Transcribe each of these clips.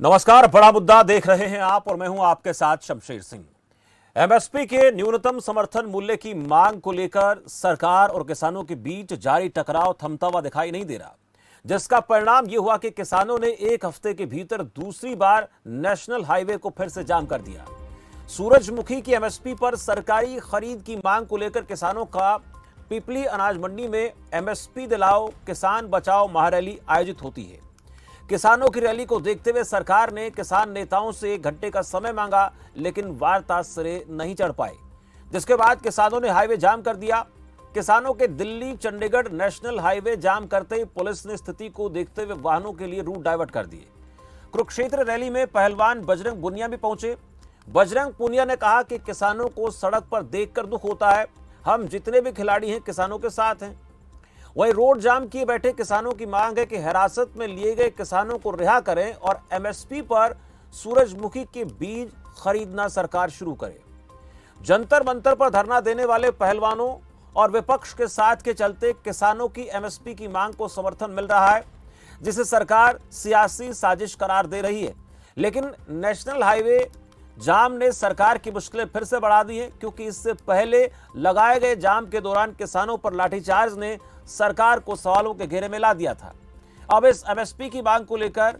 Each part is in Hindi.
नमस्कार, बड़ा मुद्दा देख रहे हैं आप और मैं हूं आपके साथ शमशेर सिंह। एमएसपी के न्यूनतम समर्थन मूल्य की मांग को लेकर सरकार और किसानों के बीच जारी टकराव थमता हुआ दिखाई नहीं दे रहा, जिसका परिणाम यह हुआ कि किसानों ने एक हफ्ते के भीतर दूसरी बार नेशनल हाईवे को फिर से जाम कर दिया। सूरजमुखी की एमएसपी पर सरकारी खरीद की मांग को लेकर किसानों का पिपली अनाज मंडी में एमएसपी दिलाओ किसान बचाओ महारैली आयोजित होती है। किसानों की रैली को देखते हुए सरकार ने किसान नेताओं से 1 घंटे का समय मांगा, लेकिन वार्ता सिरे नहीं चढ़ पाई, जिसके बाद किसानों ने हाईवे जाम कर दिया। किसानों के दिल्ली चंडीगढ़ नेशनल हाईवे जाम करते ही पुलिस ने स्थिति को देखते हुए वाहनों के लिए रूट डाइवर्ट कर दिए। कुरुक्षेत्र रैली में पहलवान बजरंग पुनिया भी पहुंचे। बजरंग पुनिया ने कहा कि किसानों को सड़क पर देखकर दुख होता है, हम जितने भी खिलाड़ी हैं किसानों के साथ हैं। वहीं रोड जाम किए बैठे किसानों की मांग है कि हिरासत में लिए गए किसानों को रिहा करें और एमएसपी पर सूरजमुखी के बीज खरीदना सरकार शुरू करे। जंतर मंतर पर धरना देने वाले पहलवानों और विपक्ष के साथ के चलते किसानों की एमएसपी की मांग को समर्थन मिल रहा है, जिसे सरकार सियासी साजिश करार दे रही है। लेकिन नेशनल हाईवे जाम ने सरकार की मुश्किलें फिर से बढ़ा दी हैं, क्योंकि इससे पहले लगाए गए जाम के दौरान किसानों पर लाठीचार्ज ने सरकार को सवालों के घेरे में ला दिया था। अब इस एमएसपी की मांग को लेकर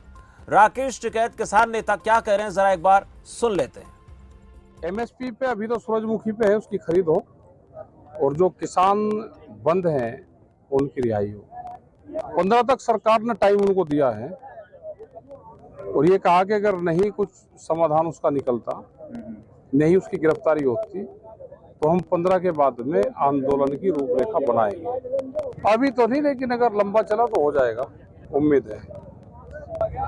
राकेश टिकैत किसान नेता क्या कह रहे हैं, जरा एक बार सुन लेते हैं। एमएसपी पे अभी तो सूरजमुखी पे है, उसकी खरीद हो, और जो किसान बंद हैं उनकी रिहाई हो। 15 तक सरकार ने टाइम उनको दिया है और ये कहा कि अगर नहीं कुछ समाधान उसका निकलता, नहीं उसकी गिरफ्तारी होती, तो हम 15 के बाद में आंदोलन की रूपरेखा बनाएंगे। अभी तो नहीं, लेकिन अगर लंबा चला तो हो जाएगा, उम्मीद है।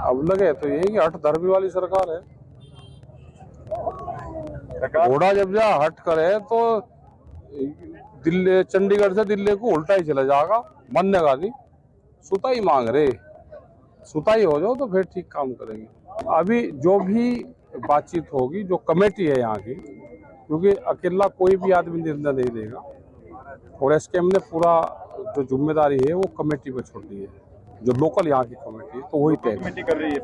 अब लगे तो यही कि हठ धर्मी वाली सरकार है। घोड़ा जब जा हट करे तो दिल्ली चंडीगढ़ से दिल्ली को उल्टा ही चला जाएगा, मानेगा नहीं। सुताई मांग रहे, सुताई हो जाओ तो फिर ठीक काम करेंगे। अभी जो भी बातचीत होगी, जो कमेटी है यहाँ की, क्योंकि अकेला कोई भी आदमी निर्णय नहीं देगा, और एसकेएम ने पूरा जो जिम्मेदारी है वो कमेटी पे छोड़ दी है, जो लोकल यहाँ की कमेटी है, तो वही तय कर रही है।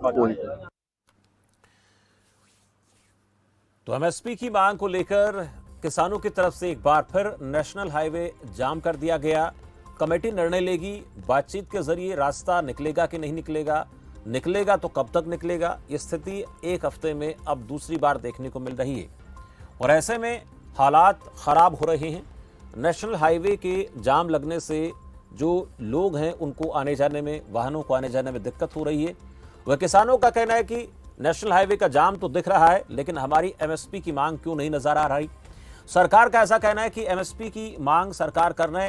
तो एमएसपी की मांग को लेकर किसानों की तरफ से एक बार फिर नेशनल हाईवे जाम कर दिया गया। कमेटी निर्णय लेगी, बातचीत के जरिए रास्ता निकलेगा कि नहीं निकलेगा, निकलेगा तो कब तक निकलेगा। ये स्थिति 1 हफ्ते में अब दूसरी बार देखने को मिल रही है और ऐसे में हालात खराब हो रहे हैं। नेशनल हाईवे के जाम लगने से जो लोग हैं उनको आने जाने में, वाहनों को आने जाने में दिक्कत हो रही है। वह किसानों का कहना है कि नेशनल हाईवे का जाम तो दिख रहा है, लेकिन हमारी एमएसपी की मांग क्यों नहीं नजर आ रही। सरकार का ऐसा कहना है कि एमएसपी की मांग सरकार करना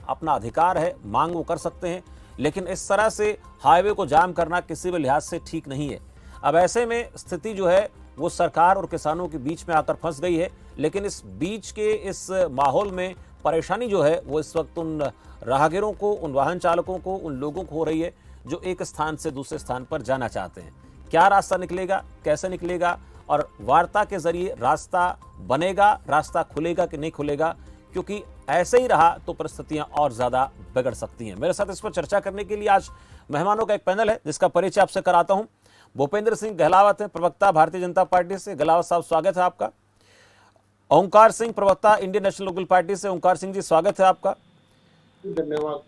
अपना अधिकार है, मांग वो कर सकते हैं, लेकिन इस तरह से हाईवे को जाम करना किसी भी लिहाज से ठीक नहीं है। अब ऐसे में स्थिति जो है वो सरकार और किसानों के बीच में आकर फंस गई है। लेकिन इस बीच के इस माहौल में परेशानी जो है वो इस वक्त उन राहगीरों को, उन वाहन चालकों को, उन लोगों को हो रही है जो एक स्थान से दूसरे स्थान पर जाना चाहते हैं। क्या रास्ता निकलेगा, कैसे निकलेगा और वार्ता के जरिए रास्ता बनेगा, रास्ता खुलेगा कि नहीं खुलेगा, क्योंकि ऐसे ही रहा तो परिस्थितियां और ज्यादा बिगड़ सकती हैं। मेरे साथ इस पर चर्चा करने के लिए आज मेहमानों का एक पैनल है, जिसका परिचय आपसे कराता हूं। भूपेंद्र सिंह गहलावत हैं, प्रवक्ता भारतीय जनता पार्टी से। गहलावत साहब, स्वागत है आपका। ओंकार सिंह, प्रवक्ता इंडियन नेशनल लोकल पार्टी से। ओंकार सिंह जी, स्वागत है आपका। धन्यवाद।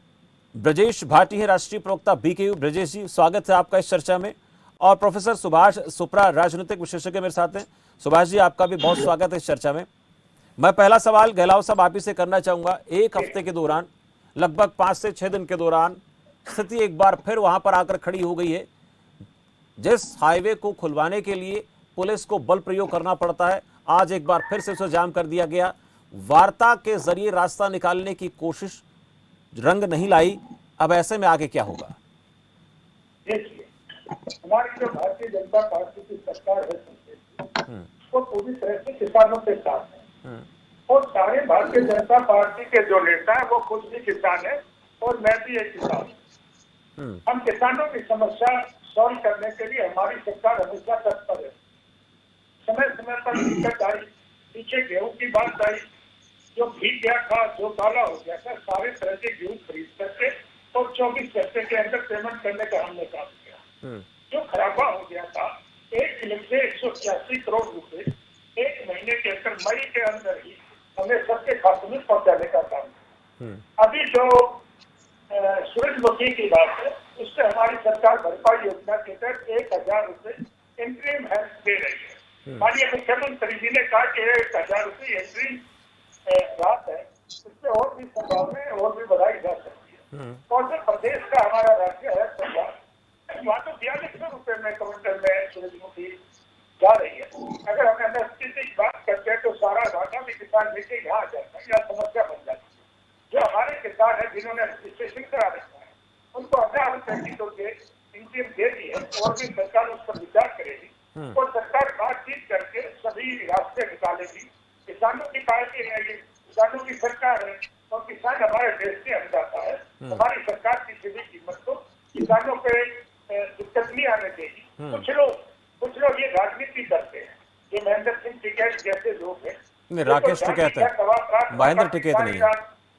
ब्रजेश भाटी है, राष्ट्रीय प्रवक्ता बीकेयू। ब्रजेश जी, स्वागत है आपका इस चर्चा में। और प्रोफेसर सुभाष सुप्रा, राजनीतिक विशेषज्ञ, मेरे साथ हैं। सुभाष जी, आपका भी बहुत स्वागत है इस चर्चा में। मैं पहला सवाल गहलावत साहब आप ही से करना चाहूंगा। 1 हफ्ते के दौरान, लगभग 5 से 6 दिन के दौरान स्थिति एक बार फिर वहां पर आकर खड़ी हो गई है। जिस हाईवे को खुलवाने के लिए पुलिस को बल प्रयोग करना पड़ता है, आज एक बार फिर से उसे जाम कर दिया गया। वार्ता के जरिए रास्ता निकालने की कोशिश रंग नहीं लाई। अब ऐसे में आगे क्या होगा? देखिए, हमारी जो भारतीय जनता पार्टी की सरकार है वो पूरी तरह से किसानों के साथ है, और सारे भारतीय जनता पार्टी के जो नेता है वो खुद भी किसान है और मैं भी एक किसान हूँ। हम किसानों की समस्या सॉल्व करने के लिए हमारी सरकार हमेशा तत्पर है। समय समय पर दिक्कत आई, पीछे गेहूं की बात आई, जो भीग गया था, जो काला हो गया था, सारे तरह के गेहूं खरीद करके और 24 घंटे के अंदर पेमेंट करने का हमने काम किया। जो खराबा हो गया था एक फिल्म से 186 करोड़ रुपए एक महीने के अंदर, मई के अंदर ही हमें सबके खातों में पहुंचाने का काम किया। अभी जो सूरजमुखी की बात है, उससे हमारी सरकार भरपाई योजना के तहत 1000 रुपए इंटरिम हेल्प दे रही है। माननीय मुख्यमंत्री जी ने कहा कि 1000 रुपए इंटरिम राहत है, इससे और भी संभावनाएं और भी बढ़ाई जा सकती है। और जो प्रदेश का हमारा राज्य है सरकार, वहाँ तो 4200 रुपए में क्विंटल में सूरजमुखी जा रही है। अगर हम एमएसपी की बात करते हैं तो सारा घाटा भी किसान लेके यहाँ आ जाता है या समस्या बन जाती है। जो हमारे किसान है जिन्होंने रजिस्ट्रेशन करा रखा है, उनको 1000 रुपए की तो इंटरिम दे दी है और भी सरकार उस पर विचार करेगी और सरकार बातचीत करके सभी रास्ते निकालेगी। किसानों की पार्टी है, ये किसानों की सरकार है और किसान हमारे देश के अन्नदाता है। हमारी सरकार किसी भी कीमत को किसानों पे दिक्कत नहीं आने देगी। कुछ लोग ये राजनीति करते हैं, ये महेंद्र सिंह टिकैत जैसे लोग हैं। नहीं, राकेश टिकैत है, महेंद्र टिकैत नहीं है।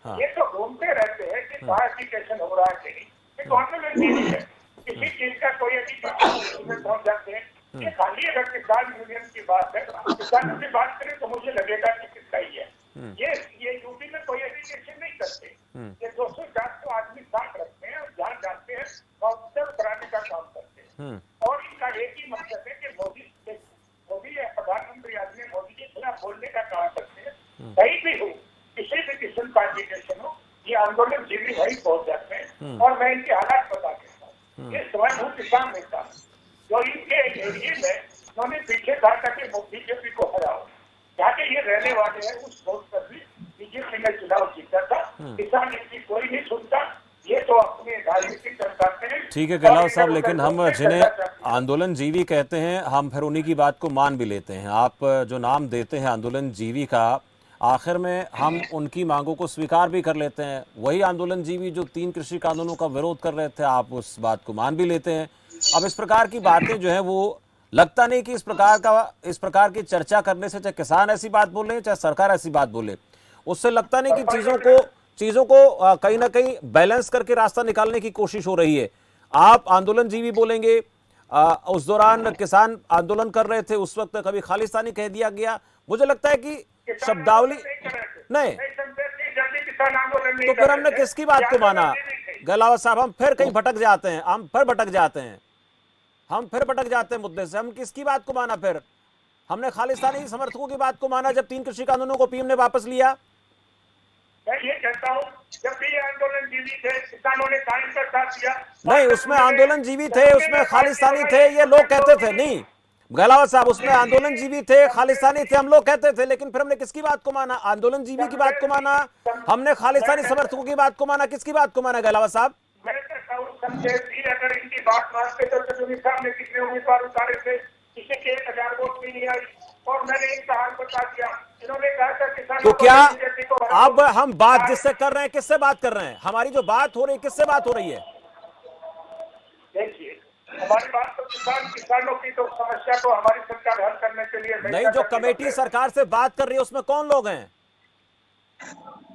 हाँ। ये तो घूमते रहते हैं कि कहाँ एप्लीकेशन हो रहा है कि नहीं। ये गवर्नमेंट नहीं है, किसी चीज का कोई अधिकार में पहुंच जाते हैं। ये खाली अगर किसान यूनियन की बात है, किसानों की बात करें तो मुझे लगेगा कि किसका ही है। ये यूपी में कोई एप्लीकेशन नहीं करते। ये 200-400 आदमी साथ रखते हैं और जहाँ जाते हैं ऑब्जर्व कराने का काम करते हैं। और इनका एक ही मकसद है कि मोदी या प्रधानमंत्री आदमी मोदी के खिलाफ बोलने का काम करते हैं। कहीं भी हो, किसी भी किस्म का एप्लीकेशन हो, ये आंदोलन जीवी वही पहुंच जाते हैं। और मैं इनके हालात बता देता हूँ। ये स्वयं हूँ किसान नेता, जो इनके एरिए में उन्होंने पीछे कहा था कि बीजेपी को हराओ। जाके ये रहने वाले हैं, उस वोट पर भी बीजेपी ने चुनाव जीता था। किसान इनकी कोई नहीं सुनता, ये तो अपने राजनीति करते हैं। ठीक है गहलावत साहब, लेकिन हम जिन्हें आंदोलन जीवी कहते हैं, हम फिर उन्हीं की बात को मान भी लेते हैं। आप जो नाम देते हैं आंदोलन जीवी का, आखिर में हम उनकी मांगों को स्वीकार भी कर लेते हैं। वही आंदोलन जीवी जो 3 कृषि कानूनों का विरोध कर रहे थे, आप उस बात को मान भी लेते हैं। अब इस प्रकार की बातें जो है वो लगता नहीं कि इस प्रकार की चर्चा करने से, चाहे किसान ऐसी बात बोले चाहे सरकार ऐसी बात बोले, उससे लगता नहीं कि चीजों को कहीं ना कहीं बैलेंस करके रास्ता निकालने की कोशिश हो रही है। आप आंदोलन जीवी बोलेंगे, उस दौरान किसान आंदोलन कर रहे थे, उस वक्त कभी खालिस्तानी कह दिया गया। मुझे लगता है कि शब्दावली नहीं, तो फिर हमने किसकी बात को माना? गहलावत साहब, हम फिर कहीं भटक जाते हैं, हम फिर भटक जाते हैं मुद्दे से। हम किसकी बात को माना? फिर हमने खालिस्तानी समर्थकों की बात को माना जब 3 कृषि कानूनों को पीएम ने वापस लिया। मैं ये कहता हूं, जब भी आंदोलन जीवी थे, किसानों ने कायम का साथ दिया। नहीं, उसमें आंदोलन जीवी थे, उसमें खालिस्तानी थे, ये लोग कहते थे। नहीं गहलावत साहब, उसमें आंदोलन जीवी थे, खालिस्तानी थे, हम लोग कहते थे। लेकिन फिर हमने किसकी बात को माना? आंदोलन जीवी की बात को माना, हमने खालिस्तानी समर्थकों की बात को माना। किसकी बात को माना गहलावत साहब? मैं कहता हूं, अगर इनकी बात मानते तो सामने कितने उम्मीदवार उतारे थे, किसी के 1000 वोट भी नहीं आई। और मैंने इनका हाल बता दिया। इन्होंने कहा था किसानों तो क्या अब हम बात जिससे कर रहे हैं, किससे बात कर रहे हैं? हमारी जो बात हो रही है, किससे बात हो रही है? देखिए, हमारी बात तो किसानों की तो समस्या को हमारी सरकार हल करने के लिए नहीं, जो कमेटी सरकार से बात कर रही है उसमें कौन लोग हैं?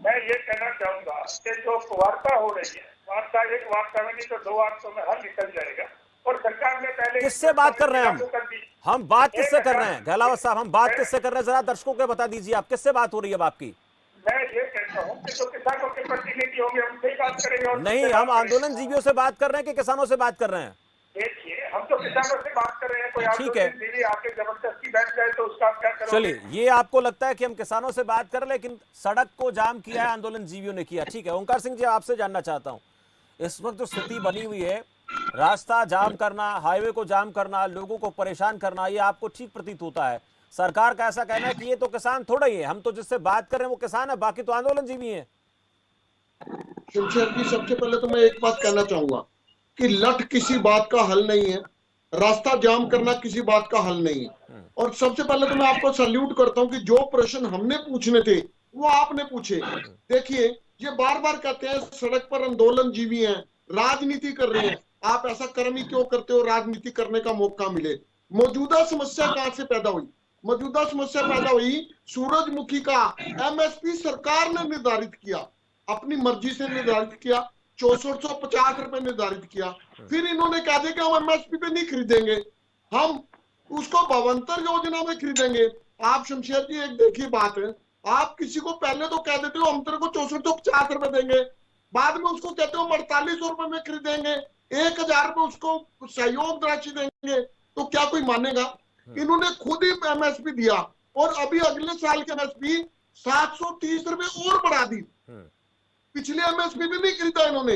मैं ये कहना चाहूंगा कि जो वार्ता हो रही है, एक वार्ता में नहीं तो 2 वार्तों में हल निकल जाएगा। और सरकार ने पहले किससे बात कर रहे हैं हम बात किससे कर रहे हैं गहलावत साहब? हम बात किससे कर रहे हैं, जरा दर्शकों को बता दीजिए, आप किससे बात हो रही है अब आपकी? मैं ये कहता हूं कि जो किसानों के प्रतिनिधि होंगे उनसे ही बात करेंगे। और नहीं, हम आंदोलन जीवियों से बात कर रहे हैं कि किसानों से बात कर रहे हैं? देखिए, हम तो किसानों से बात कर रहे हैं। कोई ठीक है, आके जबरदस्ती बैठ जाए तो उसका क्या करोगे? चलिए, ये आपको लगता है कि हम किसानों से बात कर, लेकिन सड़क को जाम किया है आंदोलन जीवियों ने किया। ठीक है, ओंकार सिंह जी, आपसे जानना चाहता हूं, इस वक्त जो स्थिति बनी हुई है, रास्ता जाम करना, हाईवे को जाम करना, लोगों को परेशान करना, ये आपको ठीक प्रतीत होता है? सरकार का ऐसा कहना है कि ये तो किसान थोड़ा ही है, हम तो जिससे बात कर रहे हैं वो किसान है, बाकी तो आंदोलन जीवी है। शमशेर जी, सबसे पहले तो मैं एक बात कहना चाहूंगा कि लठ किसी बात का हल नहीं है, रास्ता जाम करना किसी बात का हल नहीं है। और सबसे पहले तो मैं आपको सैल्यूट करता हूं कि जो प्रश्न हमने पूछने थे वो आपने पूछे। देखिए, ये बार बार कहते हैं सड़क पर आंदोलन जीवी हैं, राजनीति कर रहे हैं। आप ऐसा कर्म ही क्यों करते हो राजनीति करने का मौका मिले? मौजूदा समस्या कहां से पैदा हुई? मौजूदा समस्या पैदा हुई सूरजमुखी का एमएसपी सरकार ने निर्धारित किया, अपनी मर्जी से निर्धारित किया, 6450 रुपए निर्धारित किया। फिर इन्होंने कहा कि हम एमएसपी पे नहीं खरीदेंगे, हम उसको भवंतर योजना में खरीदेंगे। आप शमशेर जी एक देखिए बात है, आप किसी को पहले तो कह देते हो हम तेरे को 6450 देंगे, बाद में उसको कहते हो 4800 में खरीदेंगे, 1000 रुपए उसको सहयोग राशि देंगे, तो क्या कोई मानेगा? इन्होंने खुद ही एमएसपी दिया और अभी अगले साल की एमएसपी 730 रुपए और बढ़ा दी। पिछले एमएसपी में नहीं खरीदा इन्होंने।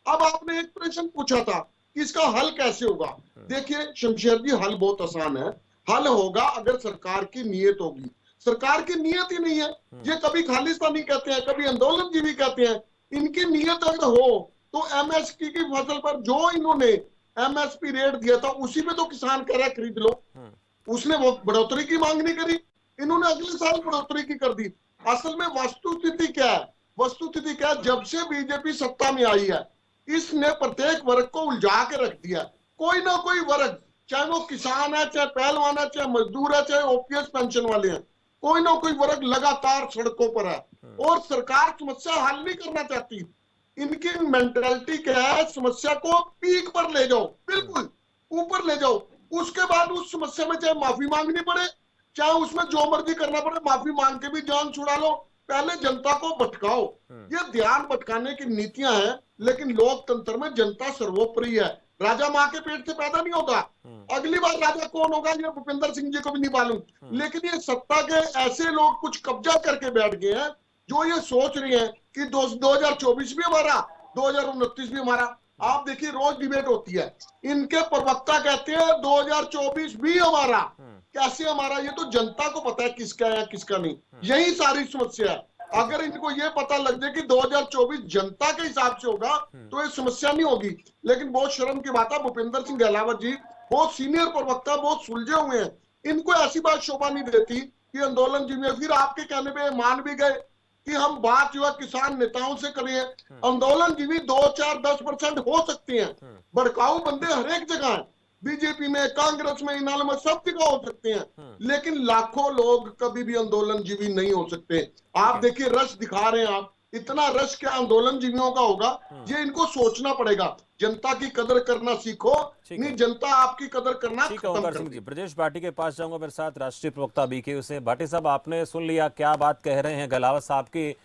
अब आपने एक प्रश्न पूछा था कि इसका हल कैसे होगा। देखिए शमशेर जी, हल बहुत आसान है। हल होगा अगर सरकार की नीयत होगी। सरकार की नीयत ही नहीं है। ये कभी खालिस्तानी कहते हैं, कभी आंदोलनजीवी कहते हैं। इनकी नीयत अगर हो तो एमएसपी की फसल पर जो इन्होंने एमएसपी रेट दिया था उसी में तो किसान कह रहा है खरीद लो। उसने वो बढ़ोतरी की मांग नहीं करी, इन्होंने अगले साल बढ़ोतरी की कर दी। असल में वस्तुस्थिति क्या है? वस्तुस्थिति क्या है? जब से बीजेपी सत्ता में आई है इसने प्रत्येक वर्ग को उलझा के रख दिया। कोई ना कोई वर्ग, चाहे वो किसान है, चाहे पहलवान है, चाहे मजदूर है, चाहे ओपीएस पेंशन वाले हैं, कोई ना कोई वर्ग लगातार सड़कों पर है और सरकार समस्या हल नहीं करना चाहती। इनकी मेंटालिटी क्या है? समस्या को पीक पर ले जाओ, बिल्कुल ऊपर ले जाओ, उसके बाद उस समस्या में चाहे माफी मांगनी पड़े, चाहे उसमें जो मर्जी करना पड़े, माफी मांग के भी जान छुड़ा लो, पहले जनता को भटकाओ। ये ध्यान भटकाने की नीतियां हैं, लेकिन लोकतंत्र में जनता सर्वोपरि है। राजा माँ के पेट से पैदा नहीं होता। अगली बार राजा कौन होगा ये भूपेंद्र सिंह जी को भी नहीं मालूम, लेकिन ये सत्ता के ऐसे लोग कुछ कब्जा करके बैठ गए हैं जो ये सोच रहे हैं कि 2024 भी हमारा, 2029 भी हमारा। आप देखिए रोज डिबेट होती है, इनके प्रवक्ता कहते हैं 2024 भी हमारा। कैसे हमारा? ये तो जनता को पता है किसका है किसका नहीं। यही सारी समस्या है। अगर इनको ये पता लग जाए कि 2024 जनता के हिसाब से होगा तो ये समस्या नहीं होगी। लेकिन बहुत शर्म की बात है, भूपेंद्र सिंह गहलावत जी बहुत सीनियर प्रवक्ता, बहुत सुलझे हुए हैं, इनको ऐसी बात शोभा नहीं देती कि आंदोलन जीवी। फिर आपके कहने पे मान भी गए कि हम बात जो है किसान नेताओं से करें। आंदोलन जीवी 2, 4, 10% हो सकते हैं, भड़काऊ बंदे हर एक जगह है, बीजेपी में, कांग्रेस में, इनाल में, सब जगह हो सकते हैं, लेकिन लाखों लोग कभी भी आंदोलन जीवी नहीं हो सकते। आप देखिए रश दिखा रहे हैं, आप इतना रश क्या आंदोलन जीवियों का होगा, ये इनको सोचना पड़ेगा। जनता की कदर करना सीखो, नहीं जनता आपकी कदर करना ठीक है। खत्म ओंकार कर सिंह जी, देगी। ब्रजेश भाटी के पास जाऊंगा, मेरे साथ राष्ट्रीय प्रवक्ता बीके से। भाटी साहब, आपने सुन लिया क्या बात कह रहे हैं गहलावत साहब की।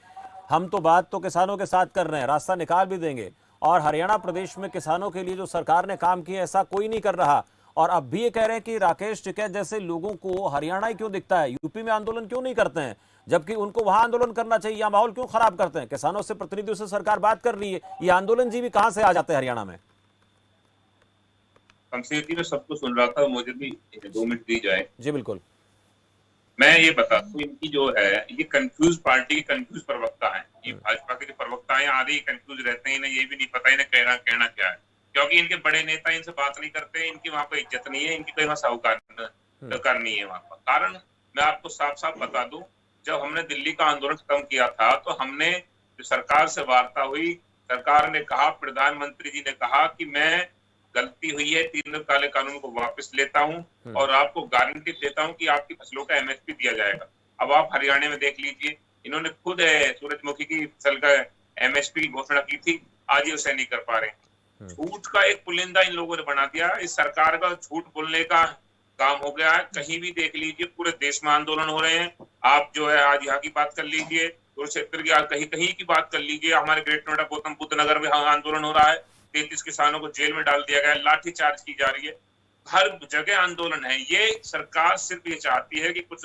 हम तो बात तो किसानों के साथ कर रहे हैं, रास्ता निकाल भी देंगे, और हरियाणा प्रदेश में किसानों के लिए जो सरकार ने काम किया ऐसा कोई नहीं कर रहा। और अब भी ये कह रहे हैं कि राकेश टिकैत जैसे लोगों को हरियाणा ही क्यों दिखता है, यूपी में आंदोलन क्यों नहीं करते हैं, जबकि उनको वहां आंदोलन करना चाहिए। या माहौल क्यों खराब करते हैं? किसानों से, प्रतिनिधियों से सरकार बात कर रही है, ये आंदोलन जीवी कहां से आ जाते हैं हरियाणा में? शमशेर जी, मैं सबको सुन रहा था, मुझे भी 2 मिनट दी जाए। जी बिल्कुल। मैं ये बता दूं, इनकी जो है ये कंफ्यूज पार्टी के कंफ्यूज प्रवक्ता है। ये भाजपा के जो प्रवक्ता है आधे ही कंफ्यूज रहते हैं, इन्हें ये भी नहीं पता इन्हें कहना क्या है, क्योंकि इनके बड़े नेता इनसे बात नहीं करते, इनकी वहां पर इज्जत नहीं है, इनकी कोई वहां साहूकार नहीं है वहां पर। कारण मैं आपको साफ साफ बता दूं, जब हमने दिल्ली का आंदोलन खत्म किया था तो हमने जो सरकार से वार्ता हुई, सरकार ने कहा, प्रधानमंत्री जी ने कहा कि मैं गलती हुई है, 3 काले कानून को वापस लेता हूं और आपको गारंटी देता हूं कि आपकी फसलों का एमएसपी दिया जाएगा। अब आप हरियाणा में देख लीजिए, इन्होंने खुद सूरजमुखी की फसल का एमएसपी की घोषणा की थी, आज ये उसे नहीं कर पा रहे। झूठ का एक पुलिंदा इन लोगों ने बना दिया। इस सरकार का झूठ बोलने का काम हो गया है। कहीं भी देख लीजिए, पूरे देश में आंदोलन हो रहे हैं। आप जो है आज यहाँ की बात कर लीजिए, कुरुक्षेत्र की कहीं कहीं की बात कर लीजिए, हमारे ग्रेट नोएडा गौतम बुद्ध नगर में आंदोलन हो रहा है, 33 किसानों को जेल में डाल दिया गया, लाठी चार्ज की जा रही है, हर जगह आंदोलन है। ये सरकार सिर्फ ये चाहती है कि कुछ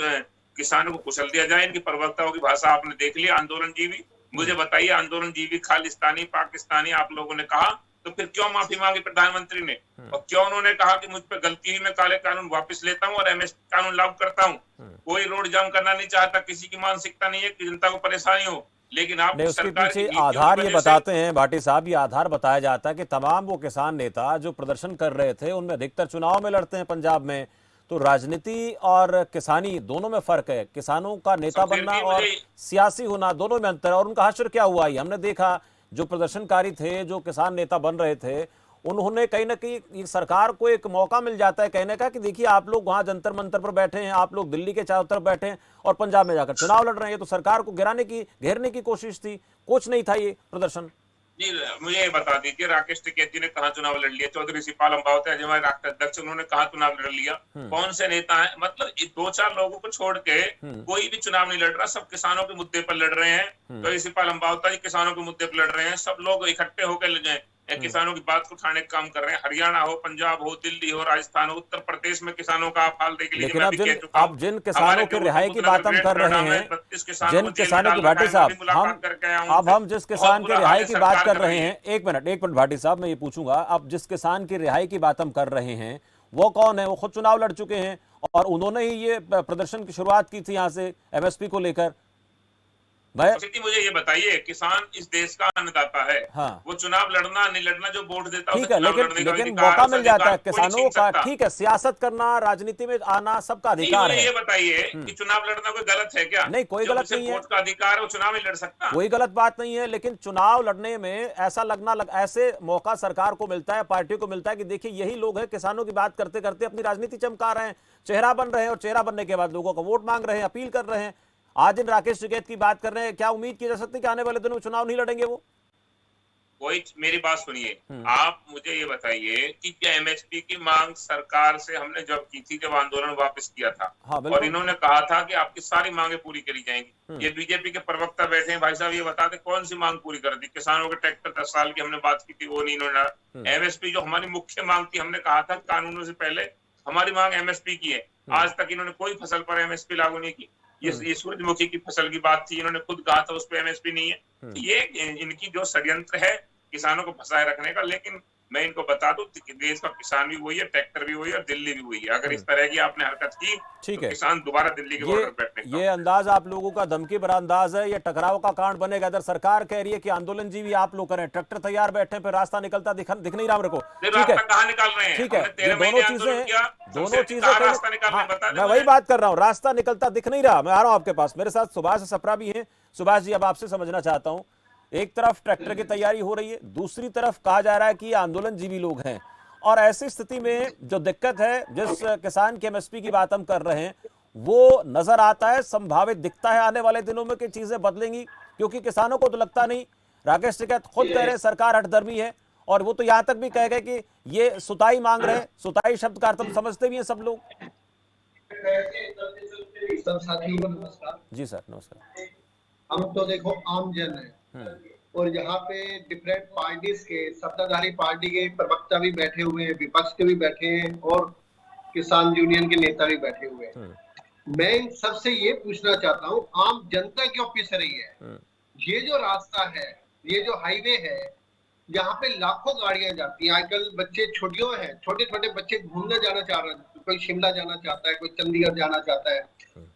किसानों को कुचल दिया जाए। इनकी प्रवक्ताओं की भाषा आपने देख ली, आंदोलन जीवी। मुझे बताइए, आंदोलन जीवी खालिस्तानी, पाकिस्तानी आप लोगों ने कहा, तो फिर क्यों माफी मांगी प्रधानमंत्री ने, और क्यों उन्होंने कहा कि मुझ पर गलती ही मैं काले कानून वापस लेता हूं और एमएसपी कानून लागू करता हूं। कोई रोड जाम करना नहीं चाहता, किसी की मानसिकता नहीं है कि जनता को परेशानी हो, लेकिन आप नहीं, उसके पीछे आधार ये बताते हैं भाटी साहब, ये आधार बताया जाता है कि तमाम वो किसान नेता जो प्रदर्शन कर रहे थे उनमें अधिकतर चुनाव में लड़ते हैं पंजाब में, तो राजनीति और किसानी दोनों में फर्क है। किसानों का नेता बनना और सियासी होना दोनों में अंतर है। और उनका हश्र क्या हुआ, हमने देखा जो प्रदर्शनकारी थे, जो किसान नेता बन रहे थे, उन्होंने कहीं ना कहीं सरकार को एक मौका मिल जाता है कहने का कि देखिए आप लोग वहां जंतर मंतर पर बैठे हैं, आप लोग दिल्ली के चारों तरफ बैठे हैं और पंजाब में जाकर चुनाव लड़ रहे हैं। तो सरकार को घेरने की कोशिश थी, कुछ नहीं था ये प्रदर्शन। जी, मुझे ये बता दीजिए, राकेश टिकैत जी ने कहाँ चुनाव लड़ लिया? चौधरी शिवपाल अम्बावते जो हमारे राष्ट्रीय अध्यक्ष, उन्होंने कहाँ चुनाव लड़ लिया? कौन से नेता हैं? मतलब ये 2-4 लोगों को छोड़ के कोई भी चुनाव नहीं लड़ रहा, सब किसानों के मुद्दे पर लड़ रहे हैं। चौधरी शिवपाल अम्बावते जी किसानों के मुद्दे पर लड़ रहे हैं, सब लोग इकट्ठे होकर किसानों की बात को उठाने का काम कर रहे हैं। हरियाणा हो, पंजाब हो, दिल्ली हो, राजस्थान हो, उत्तर प्रदेश में किसानों का आप हाल देख लीजिए। लेकिन मैं अब भी जिन कह चुका हूं। अब जिन हमारे किसानों की जो रिहाई की मुद्दा बात हम कर रहे ग्रेट नोएडा हैं, में 32 किसानों जिन को जेल किसानों में की डाल भाटी रखा है, साहब, मैं भी मुलाकात करके आया हूं अब हम जिस उनसे। किसान बहुत की बुरा हाल रिहाई है की बात सरकार कर कर रहे रही है। हैं, एक मिनट भाटी साहब, मैं ये पूछूंगा, अब जिस किसान की रिहाई की बात हम कर रहे हैं वो कौन है? वो खुद चुनाव लड़ चुके हैं और उन्होंने ही ये प्रदर्शन की शुरुआत की थी यहाँ से एमएसपी को लेकर। मैं तो मुझे ये बताइए, किसान इस देश का अन्नदाता है। हाँ वो चुनाव लड़ना नहीं लड़ना, जो वोट देता है ठीक उसे है, चुनाव लेकिन लड़ने का लेकिन अधिकार, मौका उस मिल जाता अधिकार है को कोई नहीं किसानों छीन का। सकता। ठीक है, सियासत करना, राजनीति में आना सबका नहीं, अधिकार मुझे है। ये बताइए कि चुनाव लड़ना कोई गलत है क्या? नहीं, कोई जो गलत उसे नहीं है, वोट का अधिकार है, वो चुनाव नहीं लड़ सकता। कोई गलत बात नहीं है, लेकिन चुनाव लड़ने में ऐसा ऐसे मौका सरकार को मिलता है, पार्टियों को मिलता है कि देखिए यही लोग हैं, किसानों की बात करते करते अपनी राजनीति चमका रहे हैं, चेहरा बन रहे हैं, और चेहरा बनने के बाद लोगों का वोट मांग रहे हैं, अपील कर रहे हैं। आज इन राकेश टिकैत की बात कर रहे हैं, क्या उम्मीद की जा सकती है कि आने वाले दिनों में चुनाव नहीं लड़ेंगे वो? कोई, मेरी बात सुनिए, आप मुझे ये बताइए कि क्या एमएसपी की मांग सरकार से हमने जब की थी, जब आंदोलन वापस किया था, हाँ, बिल्कुल। और इन्होंने कहा था कि आपकी सारी मांगे पूरी करी जाएंगी। ये बीजेपी के प्रवक्ता बैठे हैं, भाई साहब ये बताते कौन सी मांग पूरी कर दी? किसानों के ट्रैक्टर 10 साल की हमने बात की थी, वो नहीं इन्होंने। एमएसपी जो हमारी मुख्य मांग थी, हमने कहा था कानूनों से पहले हमारी मांग एमएसपी की है। आज तक इन्होंने कोई फसल पर एमएसपी लागू नहीं की। ये सूरजमुखी की फसल की बात थी, इन्होंने खुद कहा था उस पर एमएसपी नहीं है। ये इनकी जो षड्यंत्र है किसानों को फंसाए रखने का। लेकिन मैं इनको बता दूं कि देश का किसान भी वही है, ट्रैक्टर भी वही है, और दिल्ली भी वही है। अगर इस तरह की आपने हरकत की ठीक तो है, किसान दोबारा दिल्ली के बॉर्डर पर बैठने ये अंदाज आप लोगों का धमकी भरा अंदाज है, ये टकराव का कांड बनेगा। इधर सरकार कह रही है कि आंदोलन जी भी आप लोग करें, ट्रैक्टर तैयार बैठे, फिर रास्ता निकलता दिख नहीं रहा मेरे को। ठीक है, कहाँ निकाल रहे हैं? ठीक है, हमने ये 13 दोनों महीने चीजें आंदोलन किया, दोनों चीजें रास्ता निकाल रहे हैं, बता दें मैं वही बात कर रहा हूँ, रास्ता निकलता दिख नहीं रहा। मैं आ रहा हूँ आपके पास, मेरे साथ सुभाष सप्रा भी हैं। सुभाष जी, अब आपसे समझना चाहता हूँ, एक तरफ ट्रैक्टर की तैयारी हो रही है, दूसरी तरफ कहा जा रहा है कि ये आंदोलनजीवी लोग हैं, और ऐसी स्थिति में जो दिक्कत है, जिस किसान के एमएसपी की बात हम कर रहे हैं, वो नजर आता है, संभावित दिखता है आने वाले दिनों में कि चीजें बदलेंगी, क्योंकि किसानों को तो लगता नहीं। राकेश टिकैत खुद कह रहे हैं सरकार हठधर्मी है, और वो तो यहां तक भी कह गए कि ये सुताई मांग रहे हैं। सुताई शब्द का अर्थ समझते भी हैं सब लोग। सब साथियों को नमस्कार। जी सर, नमस्कार। हम तो देखो आम जन है, और यहाँ पे डिफरेंट पार्टीज के सत्ताधारी पार्टी के प्रवक्ता भी बैठे हुए हैं, विपक्ष के भी बैठे हैं, और किसान यूनियन के नेता भी बैठे हुए हैं। मैं इन सबसे ये पूछना चाहता हूँ, आम जनता क्यों पिस रही है? ये जो रास्ता है, ये जो हाईवे है, यहाँ पे लाखों गाड़ियां जाती हैं। आजकल बच्चे छुट्टियों हैं, छोटे छोटे बच्चे घूमने जाना चाह रहे हैं, कोई शिमला जाना चाहता है, कोई चंडीगढ़ जाना चाहता है।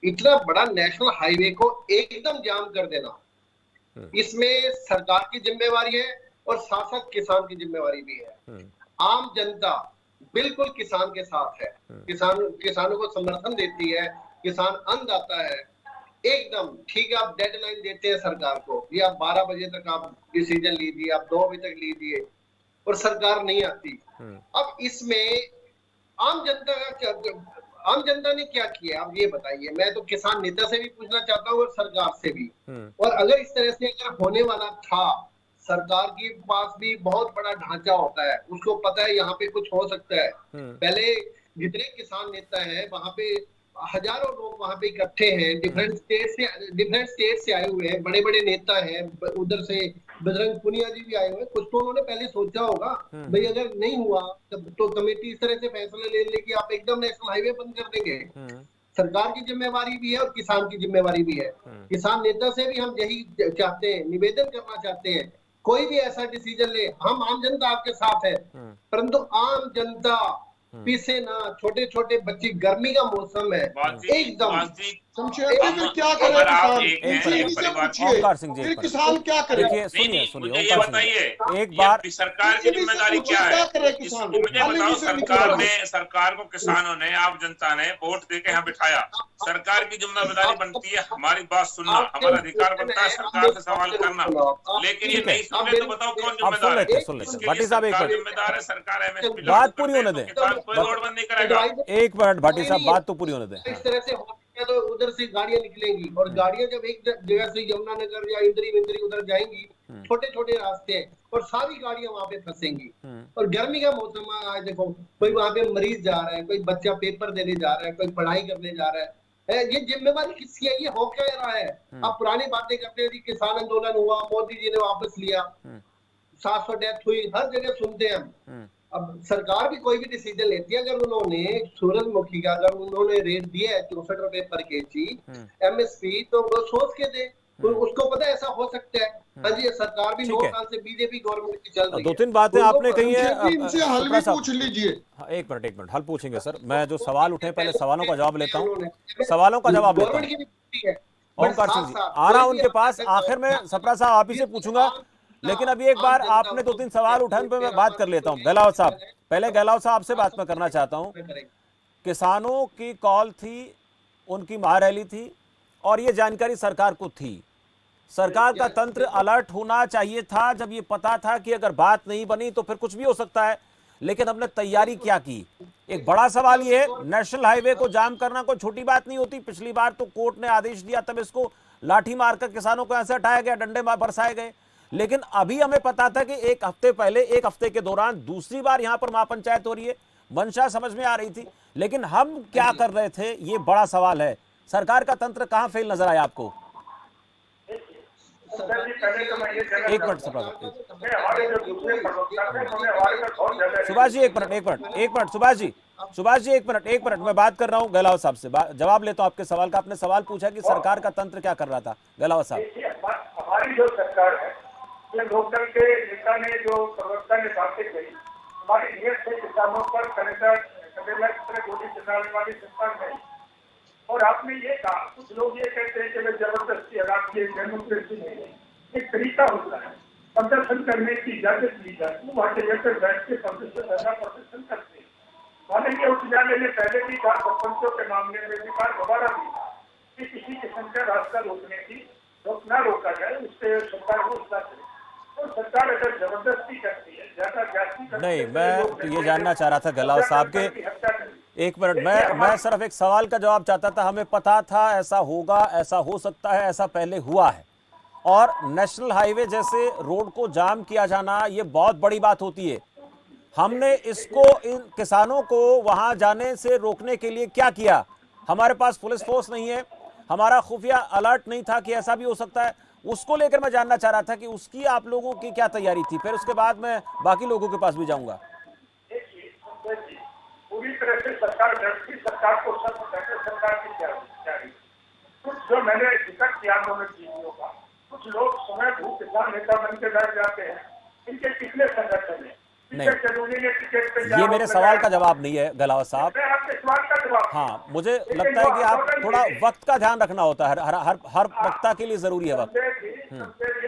इतना बड़ा नेशनल हाईवे को एकदम जाम कर देना, इसमें सरकार की जिम्मेवारी है और साथ साथ किसान की जिम्मेवारी भी है। आम जनता बिल्कुल किसान के साथ है, किसानों को समर्थन देती है, किसान अन्नदाता है। एकदम ठीक है, आप डेडलाइन देते हैं सरकार को, ये आप 12 बजे तक आप डिसीजन लीजिए, आप 2 बजे तक लीजिए, और सरकार नहीं आती। अब इसमें आम जनता ने क्या किया, आप ये बताइए। मैं तो किसान नेता से भी पूछना चाहता हूँ और सरकार से भी। और अगर इस तरह से अगर होने वाला था, सरकार के पास भी बहुत बड़ा ढांचा होता है, उसको पता है यहाँ पे कुछ हो सकता है। पहले जितने किसान नेता हैं वहां पे हजारों लोग वहां पे इकट्ठे हैं, डिफरेंट स्टेट से आए हुए हैं, बड़े बड़े नेता हैं। उधर से बजरंग पुनिया जी भी आए हुए हैं। कुछ तो उन्होंने पहले सोचा होगा, भाई अगर नहीं हुआ तो कमेटी इस तरह से फैसला ले लेगी आप एकदम नेशनल हाईवे बंद कर देंगे। सरकार की जिम्मेवारी भी है और किसान की जिम्मेवारी भी है। किसान नेता से भी हम यही चाहते हैं, निवेदन करना चाहते हैं, कोई भी ऐसा डिसीजन ले, हम आम जनता आपके साथ है, परंतु आम जनता पीछे ना। छोटे छोटे बच्चे, गर्मी का मौसम है, एकदम क्या करे किसान? ओंकार सिंह जी, किसान क्या करे? देखिए, सुनिए मुझे ये बताइए, एक बार सरकार की जिम्मेदारी क्या है? किसान मुझे बताओ, सरकार को किसानों ने, आप जनता ने वोट देके यहाँ बिठाया। सरकार की जिम्मेदारी बनती है हमारी बात सुनना, हमारा अधिकार बनता है सरकार से सवाल करना। लेकिन ये नहीं सुने तो बताओ कौन जिम्मेदार है? सुन लेते भाटी साहब, एक मिनट, जिम्मेदार है सरकार, एमएसपी बात पूरी होने दें। कोई रोड बंद नहीं करेगा। एक मिनट भाटी साहब, बात तो पूरी होने दें। इस तरह से तो उधर से गाड़ियां निकलेंगी और गाड़ियां जब एक जगह से यमुनानगर या इंद्री विंद्री उधर जाएंगी, छोटे छोटे रास्ते हैं और सारी गाड़ियां वहां पे फंसेंगी। और गर्मी का मौसम है, आज देखो कोई वहां पे मरीज जा रहा है, कोई बच्चा पेपर देने जा रहा है, कोई पढ़ाई करने जा रहा है। ये जिम्मेवारी किसकी है? ये हो क्या रहा है? आप पुरानी बातें करते हैं, किसान आंदोलन हुआ, मोदी जी ने वापस लिया, 700 डेथ हुई, हर जगह सुनते हैं हम। अब सरकार भी कोई भी डिसीजन लेती है, अगर उन्होंने सूरजमुखी का अगर उन्होंने रेट दिया है 64 रुपए पर केजी MSP, तो वो सोच के दे, उसको पता है ऐसा हो सकता है। हाँ जी, सरकार भी 9 साल से बीजेपी गवर्नमेंट की चल रही है। दो तीन बातें आपने कही है, इनसे हल भी पूछ लीजिए। हाँ, एक मिनट हल पूछेंगे सर। मैं जो सवाल उठे पहले सवालों का जवाब लेता हूँ, सवालों का जवाब लेता हूँ। ओंकार सिंह जी आ रहा हूं उनके पास, आखिर में सप्रा साहब आप ही से पूछूंगा, लेकिन अभी एक बार आपने 2-3 सवाल उठाए, उन पे मैं बात कर लेता हूं। गहलोत साहब, पहले गहलोत साहब से बात मैं करना चाहता हूं। किसानों की कॉल थी, उनकी महारैली थी और ये जानकारी सरकार को थी। सरकार का तंत्र अलर्ट होना चाहिए था जब ये पता था कि अगर बात नहीं बनी तो फिर कुछ भी हो सकता है, लेकिन हमने तैयारी क्या की? एक बड़ा सवाल ये है, नेशनल हाईवे को जाम करना कोई छोटी बात नहीं होती। पिछली बार तो कोर्ट ने आदेश दिया, तब इसको लाठी मारकर किसानों को ऐसे हटाया गया, डंडे बरसाए गए। लेकिन अभी हमें पता था कि एक हफ्ते पहले, एक हफ्ते के दौरान दूसरी बार यहां पर महापंचायत हो रही है। मंशा समझ में आ रही थी, लेकिन हम क्या कर रहे थे, ये बड़ा सवाल है। सरकार का तंत्र कहां फेल नजर आया आपको? एक मिनट सुभाष जी, एक मिनट सुभाष जी एक मिनट मैं बात कर रहा हूँ गहलोत साहब से, जवाब लेता हूँ आपके सवाल का। आपने सवाल पूछा कि सरकार का तंत्र क्या कर रहा था। गहलोत साहब, हमारी जो सरकार है, ये लोकदल के नेता ने जो प्रवक्ता ने बातें कही, हमारी नियत से किसानों पर गोली चलाने वाली सरकार नहीं। और आपने ये कहा, कुछ लोग ये कहते हैं कि मैं जबरदस्ती हटाती है, डेमोक्रेसी नहीं है। एक तरीका होता है, प्रदर्शन करने की इजाजत ली जाती है, वहाँ जगह बैठ के प्रदर्शन करते हैं। माननीय उच्च न्यायालय ने पहले भी कहा, सरपंचों के मामले में भी कहा, दोबारा भी कहा कि किसी किस्म का रास्ता रोकने की न रोका जाए, उससे सरकार को उसका करे। तो सरकार अगर जबरदस्ती करती है, ज्यादा जाति नहीं, मैं तो ये जानना चाह रहा था गहलोत साहब के, एक मिनट, मैं सिर्फ एक सवाल का जवाब चाहता था। हमें पता था ऐसा होगा, ऐसा हो सकता है, ऐसा पहले हुआ है, और नेशनल हाईवे जैसे रोड को जाम किया जाना ये बहुत बड़ी बात होती है। हमने इसको, इन किसानों को वहां जाने से रोकने के लिए क्या किया? हमारे पास पुलिस फोर्स नहीं है, हमारा खुफिया अलर्ट नहीं था कि ऐसा भी हो सकता है। उसको लेकर मैं जानना चाह रहा था कि उसकी आप लोगों की क्या तैयारी थी। फिर उसके बाद मैं बाकी लोगों के पास भी जाऊंगा। पूरी तरह से सरकार डरती, सरकार को सब कहते, सरकार की तैयारी। कुछ जो मैंने जिक्र किया जीवियों का, कुछ लोग समय भूख किसान नेता बन के बैठ जाते हैं। इनके कितने संगठन है? नहीं, ये मेरे सवाल का जवाब नहीं है गहलोत साहब। आपके सवाल का जवाब, हाँ, मुझे लगता है कि आप थोड़ा वक्त का ध्यान रखना होता है, हर वक्ता के लिए जरूरी है वक्त।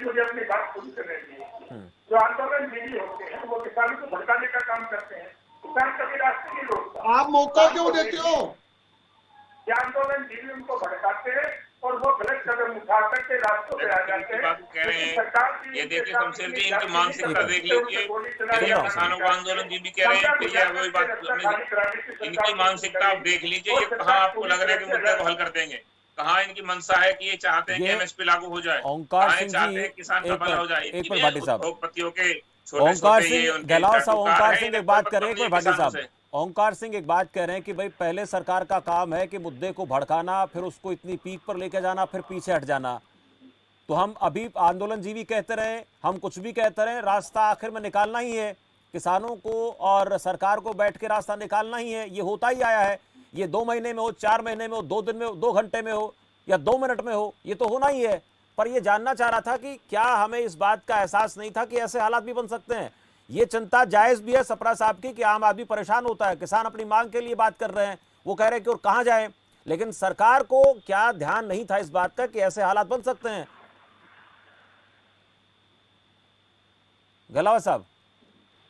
मुझे अपनी बात पूरी करने दीजिए। जो आंदोलन दीदी होते हैं, वो किसानों को भड़काने का काम करते हैं। किसान कभी रास्ते नहीं रोकता। आप मौका क्यों देते हो? आंदोलन दीदी उनको भड़काते हैं और वो गलत कदम उठा करके रास्तों पे आ जाते हैं। कह रहे हैं, ये देखिए शमशेर जी, इनकी मानसिकता देख लीजिए। किसानों का आंदोलन जी भी कह रहे हैं कि ये वही बात, इनकी मानसिकता आप देख लीजिए। ये कहाँ आपको लग रहा है कि मुद्दे को हल कर देंगे? कहाँ इनकी मंशा है कि ये चाहते हैं कि MSP लागू हो जाए? ओंकार सिंह जी, किसान का भला हो जाए? एक मिनट भाटी साहब, उद्योगपतियों के ओंकार सिंह, गहलोत साहब, ओंकार सिंह एक बात करें, एक मिनट भाटी साहब, ओंकार सिंह एक बात कह रहे हैं कि भाई पहले सरकार का काम है कि मुद्दे को भड़काना, फिर उसको इतनी पीक पर लेकर जाना, फिर पीछे हट जाना। तो हम अभी आंदोलन जीवी कहते रहे, हम कुछ भी कहते रहे, रास्ता आखिर में निकालना ही है। किसानों को और सरकार को बैठ के रास्ता निकालना ही है। ये होता ही आया है। ये 2 महीने में हो, 4 महीने में हो, 2 दिन में हो, 2 घंटे में हो या 2 मिनट में हो, ये तो होना ही है। पर ये जानना चाह रहा था कि क्या हमें इस बात का एहसास नहीं था कि ऐसे हालात भी बन सकते हैं। ये चिंता जायज भी है सप्रा साहब की कि आम आदमी परेशान होता है, किसान अपनी मांग के लिए बात कर रहे हैं, वो कह रहे हैं कि और कहां जाएं, लेकिन सरकार को क्या ध्यान नहीं था इस बात का कि ऐसे हालात बन सकते हैं? गहलोत साहब,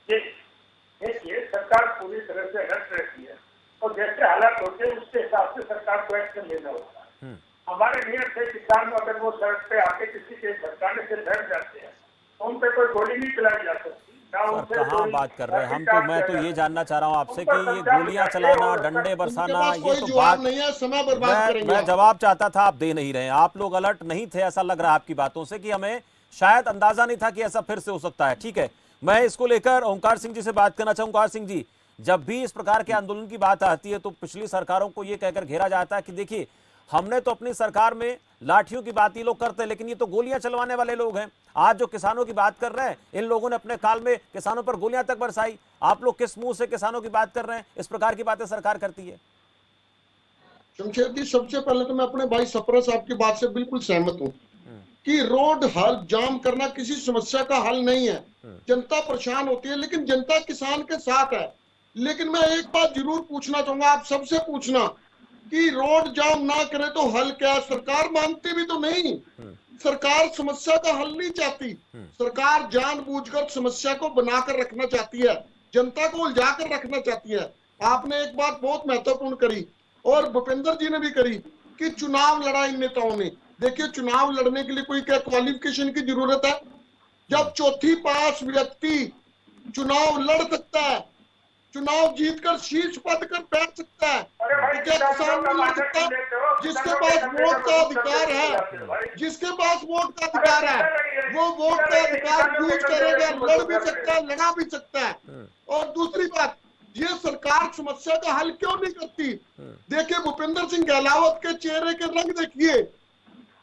देखिए, सरकार पूरी तरह से अलर्ट रहती है और जैसे हालात होते हैं उसके हिसाब से सरकार को एक्शन लेना होता है। हमारे नियत से किसान अगर वो सड़क पे आके किसी के भड़काने से डर जाते हैं तो उन पे कोई गोली नहीं चलाई जा सकती। सर कहाँ बात कर रहे हैं हम, तो मैं तो ये जानना चाह रहा हूँ आपसे कि ये गोलियां चलाना, डंडे उनके बरसाना, पास ये कोई तो जवाब बात, नहीं है, समय बर्बाद करेंगे मैं आप। जवाब चाहता था, आप दे नहीं रहे हैं। आप लोग अलर्ट नहीं थे, ऐसा लग रहा है आपकी बातों से कि हमें शायद अंदाजा नहीं था कि ऐसा फिर से हो सकता है। ठीक है, मैं इसको लेकर ओंकार सिंह जी से बात करना चाहूंगा। ओंकार सिंह जी, जब भी इस प्रकार के आंदोलन की बात आती है तो पिछली सरकारों को यह कहकर घेरा जाता है कि देखिए हमने तो अपनी सरकार में लाठियों की बात ये लोग करते हैं, लेकिन ये तो गोलियां चलवाने वाले लोग हैं। आज जो किसानों की बात कर रहे हैं, इन लोगों ने अपने काल में किसानों पर गोलियां तक बरसाई। आप लोग किस मुंह से किसानों की बात कर रहे हैं? इस प्रकार की बातें सरकार करती है। शमशेर जी, सबसे पहले तो मैं अपने भाई सप्रा साहब की बात से बिल्कुल सहमत हूँ कि रोड हल जाम करना किसी समस्या का हल नहीं है। जनता परेशान होती है, लेकिन जनता किसान के साथ है। लेकिन मैं एक बात जरूर पूछना चाहूंगा, आप सबसे पूछना कि रोड जाम ना करे तो हल क्या है? सरकार मानती भी तो नहीं। सरकार समस्या का हल नहीं चाहती, सरकार जानबूझकर समस्या को बनाकर रखना चाहती है, जनता को उलझाकर रखना चाहती है। आपने एक बात बहुत महत्वपूर्ण करी और भूपेंद्र जी ने भी करी कि चुनाव लड़ा इन नेताओं ने। देखिए, चुनाव लड़ने के लिए कोई क्या क्वालिफिकेशन की जरूरत है? जब चौथी पास व्यक्ति चुनाव लड़ सकता है, चुनाव जीतकर शीर्ष पद पर बैठ सकता है, तो क्या किसान नहीं लड़ सकता? जिसके पास वोट का अधिकार है, जिसके पास वोट का अधिकार है, वो वोट का अधिकार यूज करेगा, लड़ भी सकता है, लड़ा भी सकता है। और दूसरी बात, ये सरकार समस्या का हल क्यों नहीं करती? देखिए, भूपेंद्र सिंह गहलोत के चेहरे के रंग देखिए।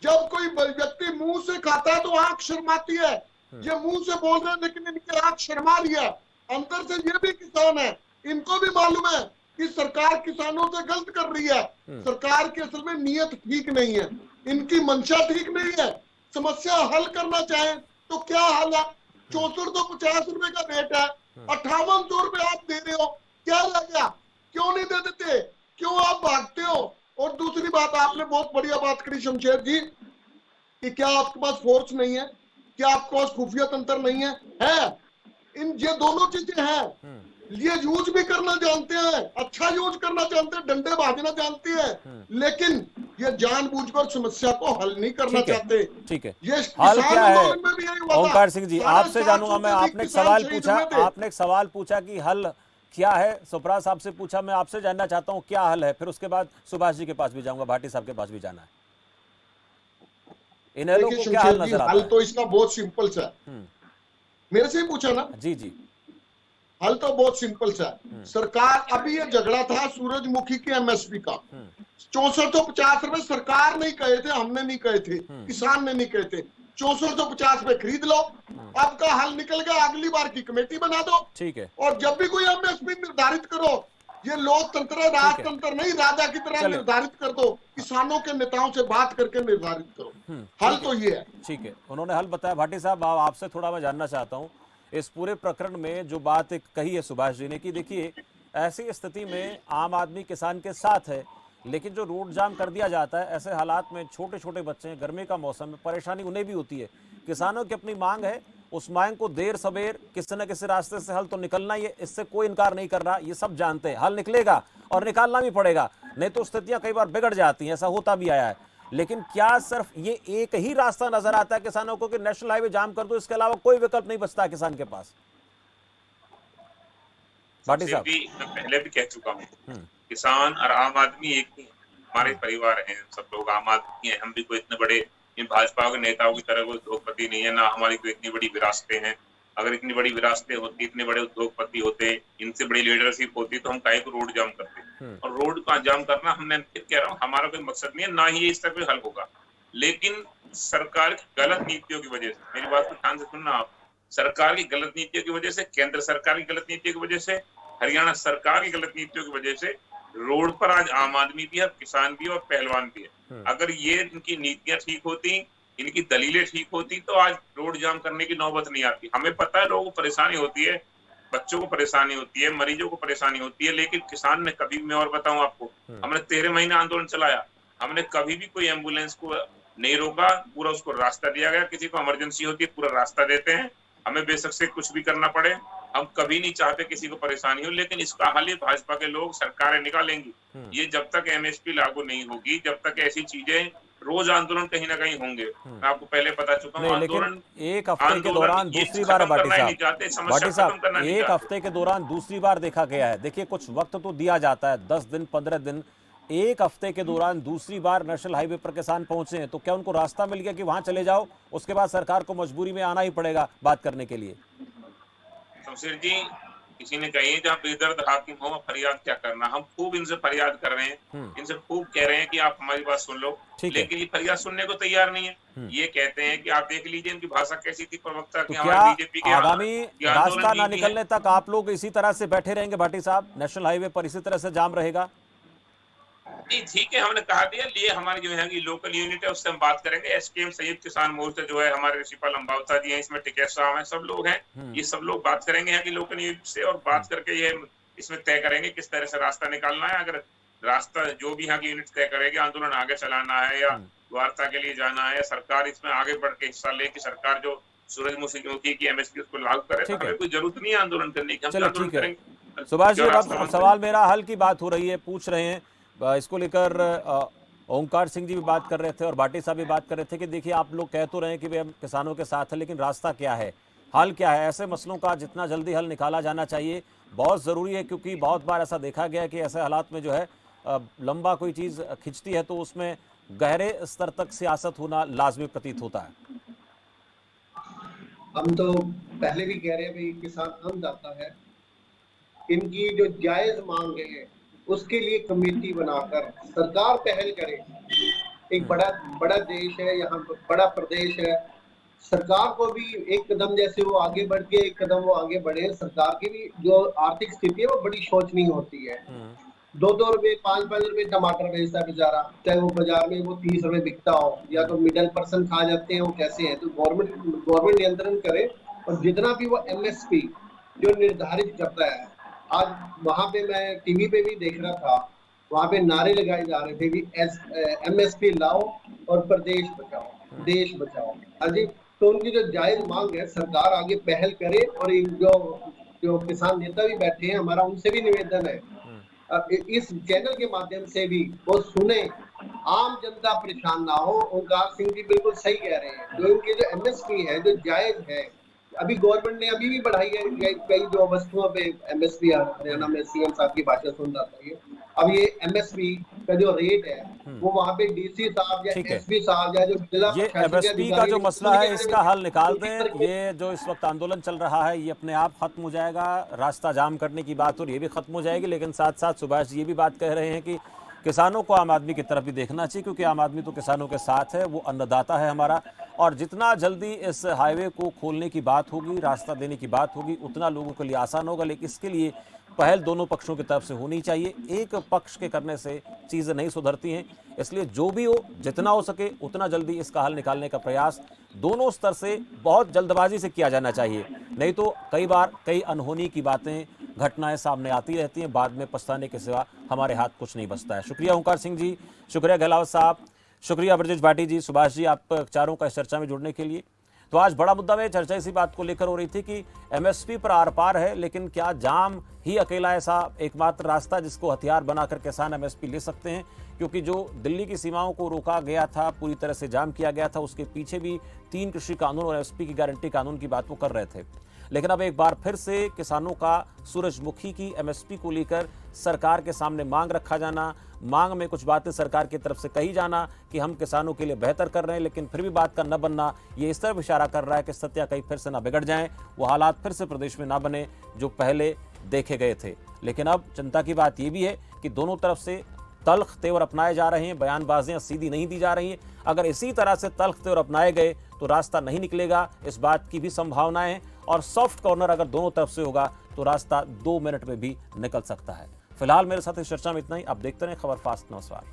जब कोई व्यक्ति मुंह से खाता है तो आंख शर्माती है। ये मुंह से बोल रहे हैं लेकिन इनकी आंख शर्मा रही है। अंदर से ये भी किसान है, इनको भी मालूम है कि सरकार किसानों से गलत कर रही है। सरकार की असल में नीयत ठीक नहीं है, इनकी मंशा ठीक नहीं है। समस्या हल करना चाहे तो क्या हल है? 6450 रुपए का रेट है, 5800 रुपए आप दे रहे हो, क्या रह गया? क्यों नहीं दे देते? क्यों आप भागते हो? और दूसरी बात, आपने बहुत बढ़िया बात करी शमशेर जी कि क्या आपके पास फोर्स नहीं है, क्या आपके पास खुफिया तंत्र नहीं है? है, इन ये दोनों चीजें हैं। ये यूज भी करना जानते हैं, अच्छा यूज करना जानते हैं, डंडे बाजना जानते हैं, लेकिन ये जानबूझकर समस्या को हल नहीं करना चाहते। ठीक है, ये हल क्या है? में भी यही हुआ था। ओंकार सिंह जी, आपसे जानूंगा मैं। आपने एक सवाल शहीद पूछा, हुए थे। आपने एक सवाल पूछा कि हल क्या है, सुप्रा साहब से पूछा, मैं आपसे जानना चाहता हूं क्या हल है, फिर उसके बाद सुभाष जी के पास भी जाऊंगा, भाटी साहब के पास भी जाना है। इनेलो को क्या हल नजर आता हल है? तो इसका बहुत सिंपल सा है। मेरे से ही पूछा ना? जी जी, हल तो बहुत सिंपल सा है। सरकार, अभी ये झगड़ा था सूरजमुखी के एमएसपी का, 6450 रुपए सरकार नहीं कहे थे, हमने नहीं कहे थे, किसान ने नहीं कहे थे। 6450 रुपए खरीद लो, आपका हल निकल गया, अगली बार की कमेटी बना दो। ठीक है, और जब भी कोई एमएसपी निर्धारित करो, ये लोकतंत्र है, राजतंत्र नहीं, राजा की तरह निर्धारित कर दो, किसानों के नेताओं से बात करके निर्धारित करो। हल तो ये है। ठीक है, उन्होंने हल बताया। भाटी साहब, आपसे थोड़ा मैं जानना चाहता हूं इस पूरे प्रकरण में जो बात एक कही है सुभाष जी ने कि देखिए ऐसी स्थिति में आम आदमी किसान के साथ है, लेकिन जो रोड जाम कर दिया जाता है ऐसे हालात में, छोटे छोटे बच्चे हैं, गर्मी का मौसम है, परेशानी उन्हें भी होती है। किसानों की अपनी मांग है, उस मांग को देर सवेर किसी न किसी रास्ते से हल तो निकलना ही है, इससे कोई इनकार नहीं कर रहा, ये सब जानते हैं। हल निकलेगा और निकालना भी पड़ेगा, नहीं तो स्थितियां कई बार बिगड़ जाती हैं, ऐसा होता भी आया है। लेकिन क्या सिर्फ ये एक ही रास्ता नजर आता है किसानों को कि नेशनल हाईवे जाम कर दो, इसके अलावा कोई विकल्प नहीं बचता किसान के पास? भाटी साहब, मैं पहले भी कह चुका हूँ, किसान और आम आदमी एक ही, हमारे परिवार हैं, सब लोग आम आदमी हैं। हम भी कोई इतने बड़े इन भाजपा के नेताओं की तरह कोई उद्योगपति नहीं है, ना हमारी कोई इतनी बड़ी विरासतें हैं। अगर इतनी बड़ी विरासतें होती, इतने बड़े उद्योगपति होते, इनसे बड़ी लीडरशिप होती, तो हम काहे को रोड जाम करते। और रोड का जाम करना, हमने फिर कह रहा हूँ, हमारा कोई मकसद नहीं है, ना ही इस तरह हल होगा। लेकिन सरकार की गलत नीतियों की वजह से, मेरी बात को ध्यान से सुनना आप, सरकार की गलत नीतियों की वजह से, केंद्र सरकार की गलत नीतियों की वजह से, हरियाणा सरकार की गलत नीतियों की वजह से रोड पर आज आम आदमी भी है, किसान भी है और पहलवान भी है। अगर ये इनकी नीतियां ठीक होती, इनकी दलीलें ठीक होती, तो आज रोड जाम करने की नौबत नहीं आती। हमें पता है लोगों को परेशानी होती है, बच्चों को परेशानी होती है, मरीजों को परेशानी होती है, लेकिन किसान ने कभी, मैं और बताऊं आपको, हमने 13 महीने आंदोलन चलाया, हमने कभी भी कोई एम्बुलेंस को नहीं रोका, पूरा उसको रास्ता दिया गया। किसी को इमरजेंसी होती है, पूरा रास्ता देते हैं, हमें बेशक से कुछ भी करना पड़े, हम कभी नहीं चाहते किसी को परेशानी हो। लेकिन इसका हल भाजपा के लोग, सरकारें निकालेंगी। ये जब तक एमएसपी लागू नहीं होगी, जब तक ऐसी चीजें रोज आंदोलन कहीं ना कहीं होंगे। मैं आपको पहले बता चुका हूँ, नहीं, लेकिन आंदोलन एक हफ्ते के दौरान ये दूसरी बार है खत्म भाटी करना ही साहब, नहीं चाहते, समस्या भाटी खत्म साहब करना नहीं एक चाहते। हफ्ते के दौरान दूसरी बार देखा गया है। देखिए कुछ वक्त तो दिया जाता है, 10 दिन 15 दिन, एक हफ्ते के दौरान दूसरी बार नेशनल हाईवे पर किसान पहुंचे हैं, तो क्या उनको रास्ता मिल गया कि वहां चले जाओ, उसके बाद सरकार को मजबूरी में आना ही पड़ेगा बात करने के लिए? शमशेर जी, किसी ने कही है जहाँ बेदर्द हाकिम हो फरियाद क्या करना। हम खूब इनसे फरियाद कर रहे हैं, इनसे खूब कह रहे हैं कि आप हमारी बात सुन लो, ठीक है। लेकिन ये फरियाद सुनने को तैयार नहीं है। ये कहते हैं कि आप देख लीजिए इनकी भाषा कैसी थी प्रवक्ता तो की, क्या हमारे बीजेपी के आगामी ये आंदोलन रास्ता ना नीति है। निकलने तक आप लोग इसी तरह से बैठे रहेंगे भाटी साहब? नेशनल हाईवे पर इसी तरह से जाम रहेगा? नहीं ठीक है, हमने कहा दिया, लिए हमारी जो यहाँ की लोकल यूनिट है उससे हम बात करेंगे। एसकेएम संयुक्त किसान मोर्चा जो है, हमारे ऋषिपाल अम्बावता जी हैं, इसमें टिकैत साहब हैं, सब लोग हैं, ये सब लोग बात करेंगे यहाँ की लोकल यूनिट से और बात करके ये इसमें तय करेंगे किस तरह से रास्ता निकालना है। अगर रास्ता जो भी यहाँ की यूनिट तय करेगी, आंदोलन आगे चलाना है या वार्ता के लिए जाना है, सरकार इसमें आगे बढ़ के हिस्सा ले कि सरकार जो सूरजमुखी की एमएसपी उसको लागू करे, तो ठीक है। हमें कोई जरूरत नहीं है आंदोलन करने की, हम चलो आंदोलन ठीक है करेंगे। सुभाष जी, जो अब रास्ता अब बनता है। सवाल मेरा हल की बात हो रही है, पूछ रहे हैं इसको लेकर ओंकार सिंह जी भी बात कर रहे थे और भाटी साहब भी बात कर रहे थे कि देखिए आप लोग कह तो रहे हैं कि भाई हम किसानों के साथ हैं, लेकिन रास्ता क्या है, हल क्या है? ऐसे मसलों का जितना जल्दी हल निकाला जाना चाहिए बहुत ज़रूरी है, क्योंकि बहुत बार ऐसा देखा गया है कि ऐसे हालात में जो है लंबा कोई चीज़ खिंचती है तो उसमें गहरे स्तर तक सियासत होना लाजमी प्रतीत होता है। हम तो पहले भी कह रहे हैं भाई किसान अन्नदाता है, इनकी जो जायज मांग है उसके लिए कमेटी बनाकर सरकार पहल करे। एक बड़ा बड़ा देश है, यहाँ बड़ा प्रदेश है, सरकार को भी एक कदम जैसे वो आगे बढ़ के एक कदम वो आगे बढ़े। सरकार की भी जो आर्थिक स्थिति है वो बड़ी शोचनीय होती है। 2-2 रुपए 5-5 रुपए टमाटर बेचता है बेचारा, चाहे वो बाजार में वो 30 रुपए बिकता हो, या तो मिडिल पर्सन खा जाते हैं, वो कैसे है। तो गवर्नमेंट नियंत्रण करे और जितना भी वो एमएसपी जो निर्धारित करता है। आज वहां पे मैं टीवी पे भी देख रहा था, वहां पे नारे लगाए जा रहे थे कि एमएसपी लाओ और प्रदेश बचाओ, देश बचाओ। अजी तो उनकी जो जायज मांग है सरकार आगे पहल करे और जो किसान नेता भी बैठे हैं, हमारा उनसे भी निवेदन है इस चैनल के माध्यम से भी वो सुने, आम जनता परेशान ना हो। ओंकार सिंह जी बिल्कुल सही कह रहे हैं, जो इनकी जो एमएसपी है जो जायज है, अभी गवर्नमेंट ने अभी भी बढ़ाई है कई जो वस्तुओं पे एमएसपी। हरियाणा में सीएम साहब की भाषण सुन रहा था ये, अब ये एमएसपी का जो रेट है वो वहाँ पे डीसी साहब या ठीक है। एसपी साहब या जो जिला ये एमएसपी का जो मसला है इसका हल निकाल दें। ये जो इस वक्त आंदोलन चल रहा है ये अपने आप खत्म हो जाएगा, रास्ता जाम करने की बात और ये भी खत्म हो जाएगी। लेकिन साथ साथ सुभाष जी ये भी बात कह रहे हैं कि किसानों को आम आदमी की तरफ भी देखना चाहिए, क्योंकि आम आदमी तो किसानों के साथ है, वो अन्नदाता है हमारा, और जितना जल्दी इस हाईवे को खोलने की बात होगी, रास्ता देने की बात होगी, उतना लोगों के लिए आसान होगा। लेकिन इसके लिए पहल दोनों पक्षों की तरफ से होनी चाहिए, एक पक्ष के करने से चीज़ें नहीं सुधरती हैं। इसलिए जो भी हो, जितना हो सके उतना जल्दी इसका हल निकालने का प्रयास दोनों स्तर से बहुत जल्दबाजी से किया जाना चाहिए। नहीं तो कई बार कई अनहोनी की बातें, घटनाएं सामने आती रहती हैं, बाद में पछताने के सिवा हमारे हाथ कुछ नहीं बचता है। शुक्रिया ओंकार सिंह जी, शुक्रिया गहलावत साहब, शुक्रिया ब्रजेश भाटी जी, सुभाष जी, आप चारों का इस चर्चा में जुड़ने के लिए। तो आज बड़ा मुद्दा में चर्चा इसी बात को लेकर हो रही थी कि एमएसपी पर आर पार है, लेकिन क्या जाम ही अकेला ऐसा एकमात्र रास्ता जिसको हथियार बनाकर किसान एमएसपी ले सकते हैं? क्योंकि जो दिल्ली की सीमाओं को रोका गया था, पूरी तरह से जाम किया गया था, उसके पीछे भी 3 कृषि कानून और एमएसपी की गारंटी कानून की बात वो कर रहे थे। लेकिन अब एक बार फिर से किसानों का सूरजमुखी की एमएसपी को लेकर सरकार के सामने मांग रखा जाना, मांग में कुछ बातें सरकार की तरफ से कही जाना कि हम किसानों के लिए बेहतर कर रहे हैं, लेकिन फिर भी बात का न बनना, ये इस तरफ इशारा कर रहा है कि स्थितियां कहीं फिर से ना बिगड़ जाएं, वो हालात फिर से प्रदेश में ना बने जो पहले देखे गए थे। लेकिन अब चिंता की बात ये भी है कि दोनों तरफ से तल्ख तेवर अपनाए जा रहे हैं, बयानबाजियां सीधी नहीं दी जा रही हैं। अगर इसी तरह से तल्ख तेवर अपनाए गए तो रास्ता नहीं निकलेगा, इस बात की भी संभावनाएं हैं। और सॉफ्ट कॉर्नर अगर दोनों तरफ से होगा तो रास्ता 2 मिनट में भी निकल सकता है। फिलहाल मेरे साथ इस चर्चा में इतना ही। आप देखते रहें खबर फास्ट। नमस्कार।